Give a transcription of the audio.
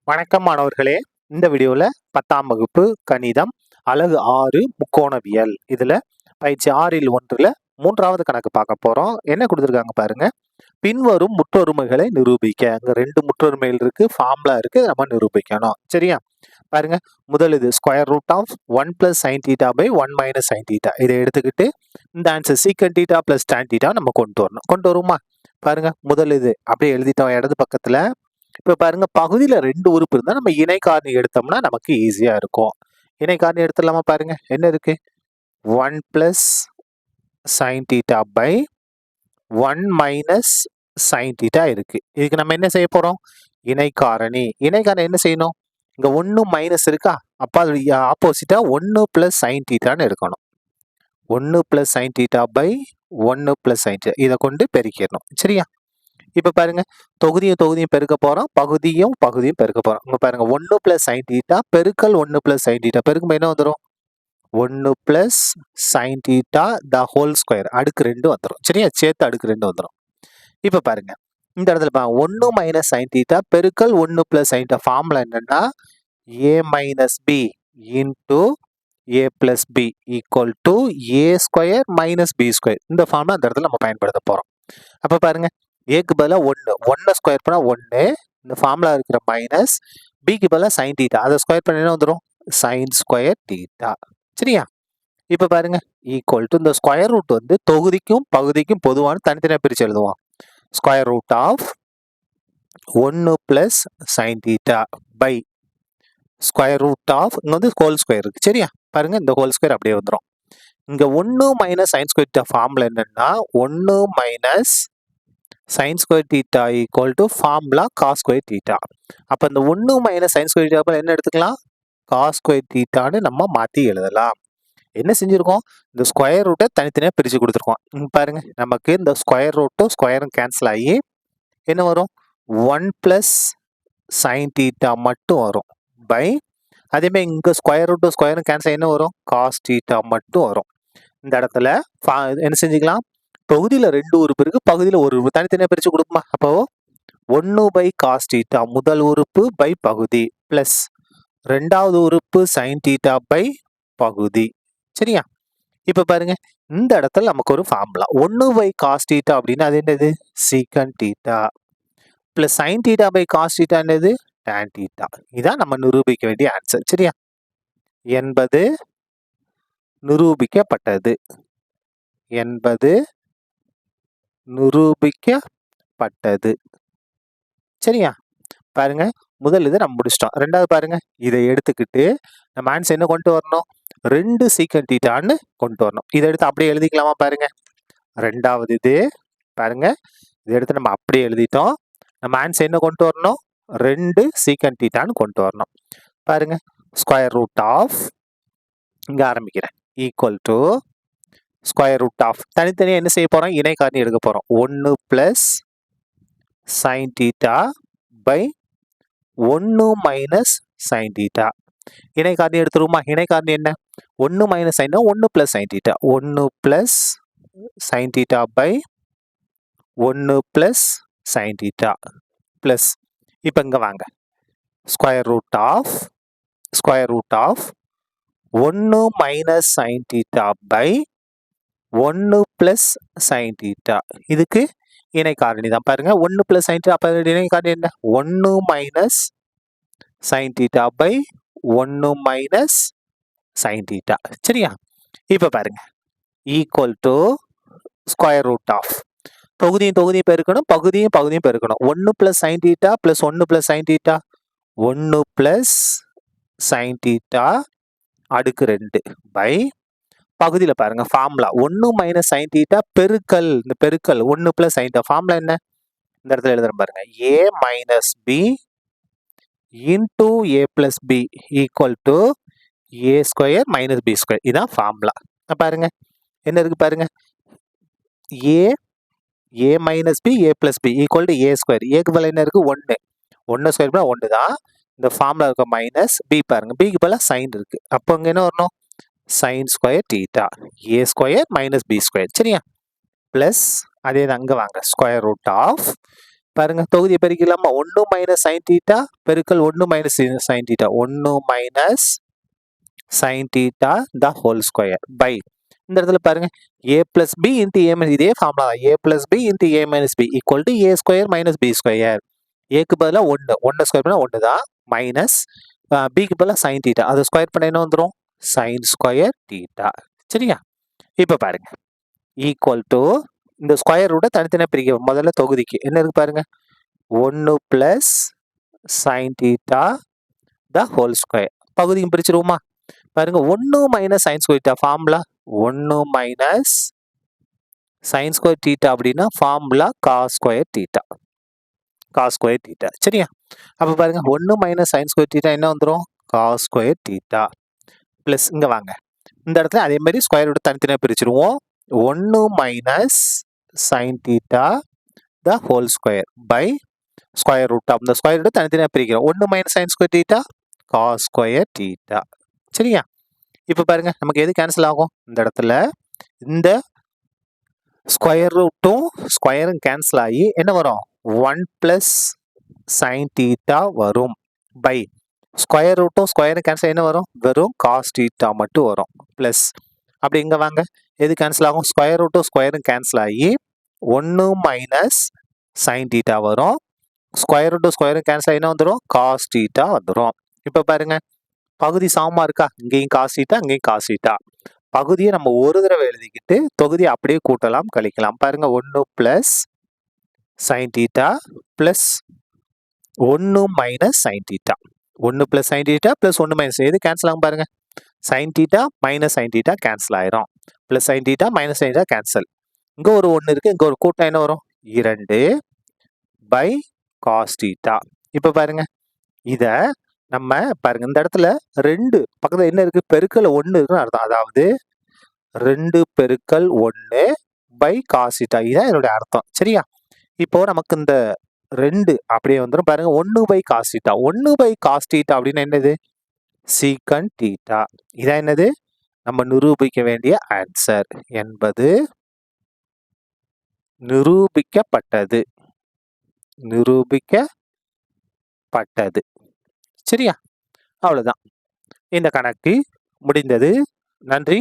வணக்கம் மாணவர்களே. இந்த வீடியோவில் 10ஆம் வகுப்பு கணிதம் அலகு 6 முக்கோணவியல் இதில் பயிற்சி 6ல் 1ல் 3வது கணக்கு பார்க்க போகிறோம். என்ன கொடுத்துருக்காங்க பாருங்க. பின்வரும் முற்றொருமைகளை நிரூபிக்க. அங்கே 2 முற்றொருமைகள் இருக்கு, ஃபார்முலா இருக்கு, நம்ம நிரூபிக்கணும். சரியா? பாருங்க, முதல் இது square root of 1 + sin θ / 1 - sin θ. இதை எடுத்துக்கிட்டு இந்த ஆன்சர் சீக்கன் θ + tan θ நம்ம கொண்டு வரணும். கொண்டு வருமா? பாருங்க, முதல் இது அப்படியே எழுதிட்டோம் இடது பக்கத்தில். இப்போ பாருங்க, பகுதியில் 2 உறுப்பு இருந்தால் நம்ம இணை காரணி எடுத்தோம்னா நமக்கு ஈஸியா இருக்கும். இணை காரணி எடுத்துடலாமா? பாருங்க, என்ன இருக்கு? 1 + sin θ / 1 - sin θ இருக்கு. இதுக்கு நம்ம என்ன செய்ய போறோம்? இணை காரணி. இணை காரணி என்ன செய்யணும்? இங்க 1 மைனஸ் இருக்கா, அப்ப அது ஆப்போசிட்டா 1 + sin θன்னு எடுக்கணும். 1 + sin θ / 1 + sin θ இதை கொண்டு பெருக்கிடணும். சரியா? இப்ப பாருங்க, தொகுதியும் பெருக்க போறோம், பகுதியும் பெருக்க போறோம். இங்க பாருங்க, 1 + sin θ பெருக்கல் 1 + sin θ பெருக்கும்போது என்ன வந்துடும்? 1 + sin θ the whole square அடுக்கு 2 வந்துடும். சரியா? சேர்த்து அடுக்கு 2 வந்துடும். இப்ப பாருங்க, இந்த இடத்துல 1 - sin θ பெருக்கல் 1 + sin θ ஃபார்முலா என்னன்னா a - b into a + b equal to a² - b². இந்த ஃபார்முலா இந்த இடத்துல நம்ம பயன்படுத்த போறோம். அப்ப பாருங்க, ஏக்கு பதிலாக 1 ஸ்கொயர் பண்ணால் 1, இந்த ஃபார்முலா இருக்கிற மைனஸ், பிக்கு பதிலாக sin θ அதை ஸ்கொயர் பண்ண என்ன வந்துடும்? sin² θ. சரியா? இப்போ பாருங்க, ஈக்குவல் டு இந்த ஸ்கொயர் ரூட் வந்து தொகுதிக்கும் பகுதிக்கும் பொதுவான தனித்தனியாக பிரித்து எழுதுவோம். Square root of 1 + sin θ by square root of, இங்கே வந்து ஹோல் ஸ்கொயர் இருக்கு. சரியா? பாருங்க, இந்த ஹோல் ஸ்கொயர் அப்படியே வந்துடும். இங்கே 1 - sin² θ ஃபார்முலா என்னன்னா 1 - sin² θ equal to formula cos² θ. அப்ப இந்த 1 - sin² θ என்ன எடுத்துக்கலாம்? cos² θன்னு நம்ம மாத்தி எழுதலாம். என்ன செஞ்சிருக்கோம்? இந்த ஸ்கொயர் ரூட்டை தனித்தனியா பிரிச்சு கொடுத்துருக்கோம். பாருங்க, நமக்கு இந்த ஸ்கொயர் ரூட்டும் ஸ்கொயரும் கேன்சல் ஆகி என்ன வரும்? 1 + sin θ மட்டும் வரும் பை, அதே மாதிரி இங்க ஸ்கொயர் ரூட்டும் ஸ்கொயரும் கேன்சல் என்ன வரும்? cos θ மட்டும் வரும். இந்த இடத்துல என்ன செஞ்சுக்கலாம்? பகுதியில் 2 உறுப்பு இருக்கு, பகுதியில் ஒரு உறுப்பு தனித்தனியாக பிரித்து கொடுக்குமா? அப்போ 1/cos θ முதல் உறுப்பு பை பகுதி பிளஸ் 2வது உறுப்பு sin θ பை பகுதி. சரியா? இப்போ பாருங்க, இந்த இடத்துல நமக்கு ஒரு ஃபார்முலா 1/cos θ அப்படின்னா அது என்னது? சீக்கன் θ பிளஸ் sin θ பை cos θ என்னது? tan θ. இதான் நம்ம நிரூபிக்க வேண்டிய ஆன்சர். சரியா? என்பது நிரூபிக்கப்பட்டது. சரியா? பாருங்க, முதல் இதை நம்ம முடிச்சிட்டோம். ரெண்டாவது பாருங்க, இதை எடுத்துக்கிட்டு நம்ம ஆன்சர் என்ன கொண்டு வரணும்? 2 சீக்கன் θன்னு கொண்டு வரணும். இதை எடுத்து அப்படியே எழுதிக்கலாமா? பாருங்க, ரெண்டாவது இது பாருங்க, இதை எடுத்து நம்ம அப்படியே எழுதிட்டோம். நம்ம ஆன்சர் என்ன கொண்டு வரணும்? 2 சீக்கன் θன்னு கொண்டு வரணும். பாருங்க, ஸ்கொயர் ரூட் ஆஃப், இங்க ஆரம்பிக்கிறேன், equal to square root of, தனித்தனியாக என்ன செய்ய போறோம்? இணை காரணி எடுக்க போறோம். 1 + sin θ பை 1 - sin θ. இணை காரணி எடுத்துருவோமா? இணை காரணி என்ன? 1 - sin 1 + sin θ. 1 + sin θ by 1 + sin θ plus, இப்போ இங்க வாங்க, square root of 1 - sin θ by 1 + sin θ. இதுக்கு இணை காரணி தான். பாருங்க, 1 + sin θ, அப்ப இணை காரணி என்ன? 1 - sin θ பை 1 - sin θ. சரியா? இப்ப பாருங்க, equal to square root of, தொகுதியும் பெருக்கணும், பகுதியும் பெருக்கணும். 1 + sin θ பிளஸ் 1 + sin θ, 1 + sin θ அடுக்கு 2 பை பகுதியில் பாருங்க, ஃபார்முலா 1 - sin θ பெருக்கல், இந்த பெருக்கல் 1 + sin θ ஃபார்முலா என்ன? இந்த இடத்துல எழுதுறேன் பாருங்க, a - b into a + b equal to a² - b². இதான் ஃபார்முலா. பாருங்க, என்ன இருக்கு பாருங்க, a - b a + b equal to a². ஏக்கு பதிலா என்ன இருக்கு? 1 ஸ்கொயர் பண்ணா 1 தான். இந்த ஃபார்முலா இருக்க மைனஸ் b பாருங்க, பிக்கு பதிலாக சைன் இருக்கு, அப்போ அங்க என்ன வரணும்? sin² θ, a² - b². சரியா? பிளஸ் அதே தான் அங்க வாங்க, ஸ்கொயர் ரூட் ஆஃப், பாருங்க தொகுதியை பெருக்கலாமா? 1 மைனஸ் சைன் தீட்டா பெருக்கல் 1 minus sine theta 1 minus sine theta the whole square by இந்த இடத்துல பாருங்க a plus B into A minus இதே ஃபார்முலா தான் a plus B into A minus B equal to A square minus B square ஏக்கு பதிலாக 1 square பண்ணால் 1 தான் minus பிக்கு பதிலாக சைன் தீட்டா அது ஸ்கொயர் பண்ண என்ன வந்துடும் சைன் ஸ்கொயர் தீட்டா சரியா இப்போ பாருங்க ஈக்குவல் டு இந்த ஸ்கொயர் ரூட்டை தனித்தனியாக பிரிக்க முதல்ல தொகுதிக்கு என்ன இருக்கு பாருங்க 1 plus sine theta the whole square பகுதிக்கு பிரிச்சிருவோமா பாருங்க 1 minus sine square theta formula 1 minus sine square theta அப்படின்னா ஃபார்முலா காஸ் ஸ்கொயர் தீட்டா சரியா அப்போ பாருங்க 1 மைனஸ் சைன் ஸ்கொயர் தீட்டா என்ன வந்துடும் காஸ் ஸ்கொயர் தீட்டா பிளஸ் இங்க வாங்க இந்த இடத்துல அதே மாதிரி ஸ்கொயர் ரூட் தனித்தனியாக பிரிச்சிருவோம் 1 minus sine theta the whole square by square root of இந்த ஸ்கொயர் ரூட் தனித்தனியாக பிரிக்கிறோம் 1 minus sine square theta cos square theta சரியா இப்போ பாருங்க நமக்கு எது கேன்சல் ஆகும் இந்த இடத்துல இந்த ஸ்கொயர் ரூட்டும் ஸ்கொயரும் கேன்சல் ஆகி என்ன வரும் 1 பிளஸ் சைன் தீட்டா வரும் பை ஸ்கொயர் ரூட்டும் ஸ்கொயரும் கேன்சல் என்ன வரும் வெறும் காஸ் தீட்டா மட்டும் வரும் பிளஸ் அப்படி இங்கே வாங்க எது கேன்சல் ஆகும் ஸ்கொயர் ரூட்டும் ஸ்கொயரும் கேன்சல் ஆகி 1 மைனஸ் சைன் தீட்டா வரும் ஸ்கொயர் ரூட்டும் ஸ்கொயரும் கேன்சல் ஆகி என்ன வந்துடும் காஸ் தீட்டா வந்துடும் இப்போ பாருங்க பகுதி சமமா இருக்கா இங்கேயும் காஸ் தீட்டா இங்கேயும் காஸ் தீட்டா பகுதியை நம்ம ஒரு தடவை எழுதிக்கிட்டு தொகுதியை அப்படியே கூட்டலாம் கழிக்கலாம் பாருங்க 1 plus sine theta plus 1 minus sine theta 1 plus sine theta plus 1 minus எது கேன்சல் ஆகும் பாருங்க sine theta minus sine theta cancel ஆயிரும் plus sine theta minus sine theta cancel இங்க ஒரு 1 இருக்கு இங்க ஒரு கூட்டம் என்ன வரும் 2 பை காஸ் தீட்டா இப்போ பாருங்க இத நம்ம பாருங்க இந்த இடத்துல 2 பக்கத்துல என்ன இருக்கு பெருக்கல் 1 இருக்குன்னு அர்த்தம் அதாவது 2 பெருக்கல் 1 பை காஸ் தீட்டா இதான் என்னுடைய அர்த்தம் சரியா இப்போ நமக்கு இந்த 2 அப்படியே வந்துடும் பாருங்க 1 by cos theta 1 by cos theta அப்படின்னு என்னது சீக்கன் தீட்டா இதான் என்னது நம்ம நிரூபிக்க வேண்டிய ஆன்சர் என்பது நிரூபிக்கப்பட்டது சரியா அவ்வளவுதான் இந்த கணக்கு முடிந்தது நன்றி